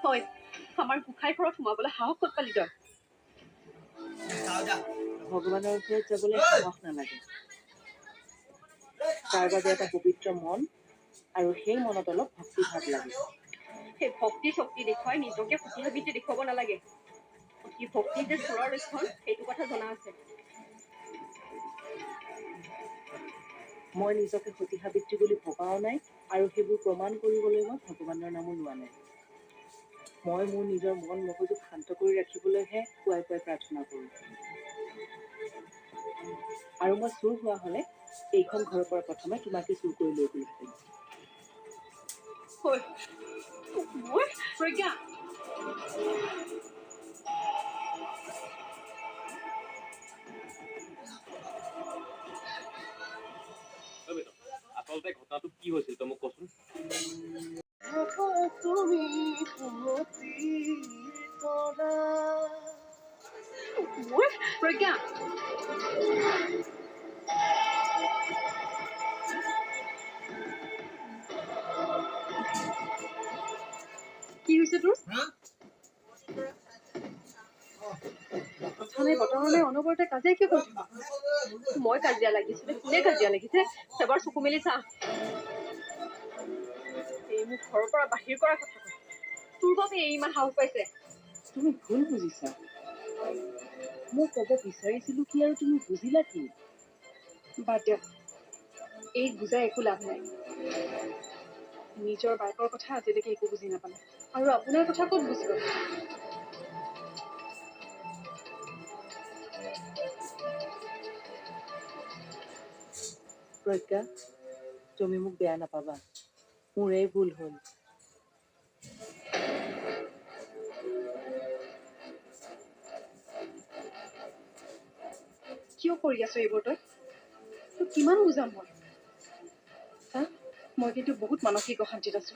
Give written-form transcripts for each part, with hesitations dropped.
হয় আমাৰ গোসাঁই ঘৰত সোমাবলৈ সাহস ক'ত পালি তই ভগৱানৰ ওচৰত যাবলৈ সাহস নালাগে তাৰ বাবে এটা পবিত্ৰ মন আৰু সেই মনত অলপ ভক্তি ভাৱ লাগে সেই ভক্তি শক্তি দেখুৱাই নিজকে সতীসাবিত্ৰী দেখুৱাব নালাগে অতি ভক্তি যে চোৰৰ লক্ষণ সেইটো কথা জনা আছে মই নিজকে সতী সাবিত্ৰী বুলি ভবাও নাই আৰু সেইবোৰ প্ৰমাণ কৰিবলৈ মই ভগৱানৰ নামো লোৱা নাই মই মোৰ নিজৰ মন মগজুক শান্ত কৰি ৰাখিবলৈহে পুৱাই পুৱাই প্ৰাৰ্থনা কৰোঁ আৰু মই চুৰ হোৱা হ'লে এইখন ঘৰৰ পৰা প্ৰথমে তোমাকে চুৰ কৰি লৈ গ'লোহেঁতেন মই প্ৰজ্ঞা আচলতে ঘটনাটো কি হৈছিল তই মোক কচোন মই প্ৰজ্ঞা কি হৈছে তোৰ কথা নাই বতৰা নাই অনবৰতে কাজিয়া কিয় কৰি থকা মই কাজিয়া লাগিছিলে কোনে কাজিয়া লাগিছে এবাৰ চকু মেলি চা এই মোক ঘৰৰ পৰা বাহিৰ কৰাৰ কথা কয় তোৰ বাবে এই ইমান সাহস পাইছে তুমি ভুল বুজিছা মই ক'ব বিচাৰিছিলো কি আৰু তুমি বুজিলা কি বাদ দিয়ক এই বুজাই একো লাভ নাই নিজৰ বাইকৰ কথা আজিলৈকে একো বুজি নাপালে আৰু আপোনাৰ কথা ক'ত বুজিব প্ৰজ্ঞা তুমি মোক বেয়া নাপাবা মোৰ এই ভুল হ'ল কিয় কৰি আছো এইবোৰ তই তোক কিমান বুজাম মই হা মই কিন্তু বহুত মানসিক অশান্তিত আছো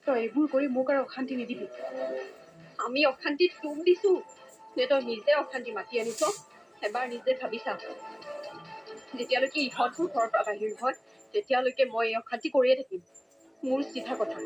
তই এইবোৰ কৰি মোক আৰু অশান্তি নিদিবি আমি অশান্তিত তোক দিছো যে তই নিজে অশান্তি মাতি আনিছ এবাৰ নিজে ভাবি চা যেতিয়ালৈকে ইহঁতবোৰ ঘৰৰ পৰা বাহিৰ হয় তেতিয়ালৈকে মই এই অশান্তি কৰিয়ে থাকিম মোৰ চিধা কথা